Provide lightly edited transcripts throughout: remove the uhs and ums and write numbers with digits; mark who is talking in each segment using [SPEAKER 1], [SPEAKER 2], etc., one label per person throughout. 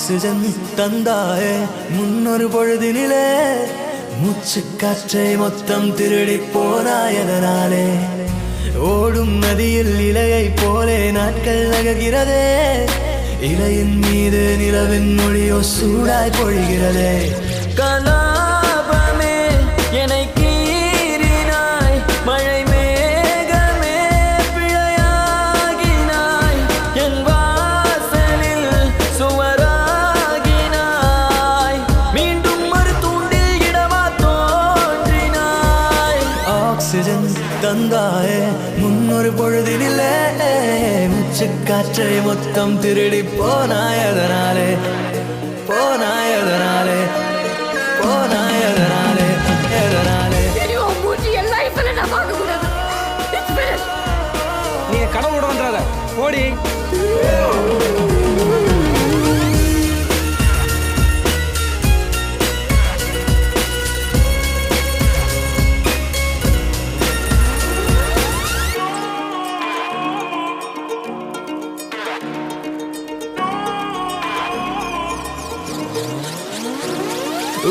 [SPEAKER 1] oxygen தந்தாயே முன்னொரு பொழுதினிலே மூச்சு காற்றை மொத்தம் திருடி போனாயதனாலே ஓடும் நதியில் இலையை போலே நாட்கள் நகர்கிறதே இலையின் மீது நிலவின் மொழியோ சூடாய் பொழிகிறதே
[SPEAKER 2] கலாபமே என்னை கீறினாய் மழை மேகமே பிழையாகினாய் என் வாசலில் சுவராகினாய் மீண்டும் ஒரு தூண்டில் இடமா தோன்றினாய்
[SPEAKER 1] ஆக்சிஜன் தந்தாயே முன்னொரு பொழுதினிலே மூச்சு காற்றை மொத்தம் திருடி போனாயதனாலே போனாயதனாலே போனாயதனாலே எதனாலே
[SPEAKER 3] நீ கடவுளோட வந்துடாத ஓடி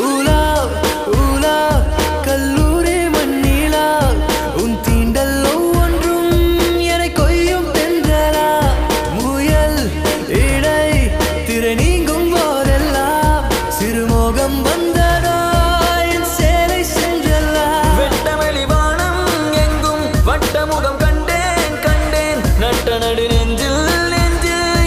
[SPEAKER 1] ஊலா ஊலா கல்லூரி மண்ணிலா உன் தீண்டல் ஒவ்வொன்றும் என கொய்யும் தென்றலா முயல் இடை திரை நீங்கும் போதெல்லாம் சிறுமோகம் வந்ததா என் சேலை சென்றல்லா
[SPEAKER 2] வெட்டவெளி வானம் எங்கும் வட்டமுகம் கண்டேன் கண்டேன் நட்ட நடு நெஞ்சில்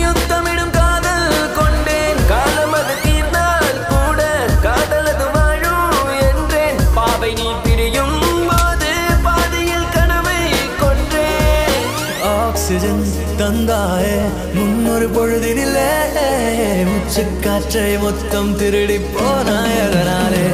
[SPEAKER 2] யுத்தமிடும் காதல் கொண்டேன் காலம் அது தீர்ந்தால் கூட காதலது வாழும் என்றேன் பாவை நீ பிரியும் போது பாதியில் கனவை கொன்றேன்
[SPEAKER 1] ஆக்சிஜன் தந்தாயே முன்னொரு பொழுதினிலே மூச்சு காற்றை மொத்தம் திருடி போனாயதனாலே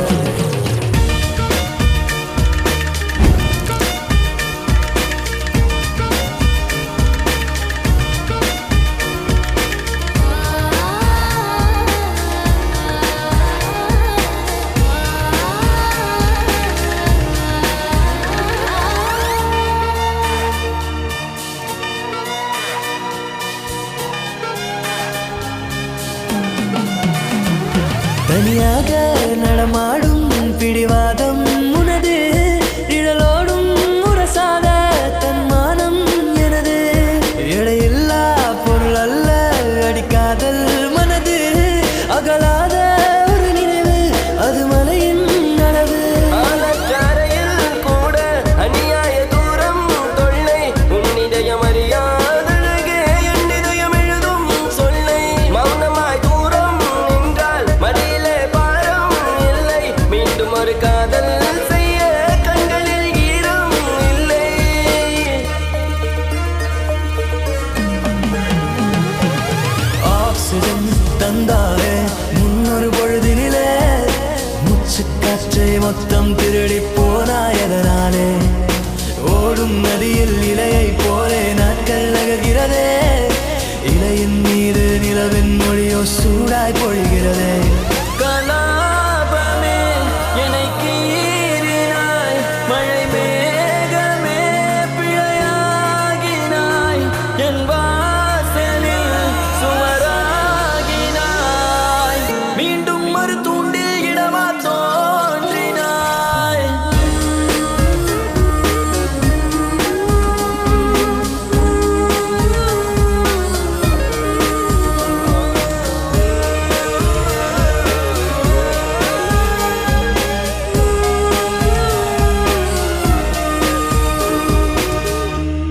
[SPEAKER 1] தனியாக நடமாடும் பிடிவாதம் உனது நிழலோடும் உரசாத தன்மானம் எனது எடையில்லா பொருள் அல்ல அடிக்காதல் மனது அகலாத ஒரு நினைவு அது மலையின் அளவு
[SPEAKER 2] ஆலச்சாரையில் கூட அநியாய தூரம் தொல்லை உன் இதயம் அறியாதழகே என் இதயம் எழுதும் சொல்லை மௌனமாய் தூரம் நின்றால் மடியிலே பாரம் இல்லை மீண்டும் ஒரு காதல் செய்ய கண்களில் ஈரம் இல்லை
[SPEAKER 1] ஆக்சிஜன் தந்தாயே முன்னொரு பொழுதினிலே மூச்சு காற்றை மொத்தம் திருடி போனாயதனாலே ஓடும் நதியில் இலையை போலே நாட்கள் நகர்கிறதே இலையின் மீது நிலவின் மொழியோ சூடாய் பொழிகிறதே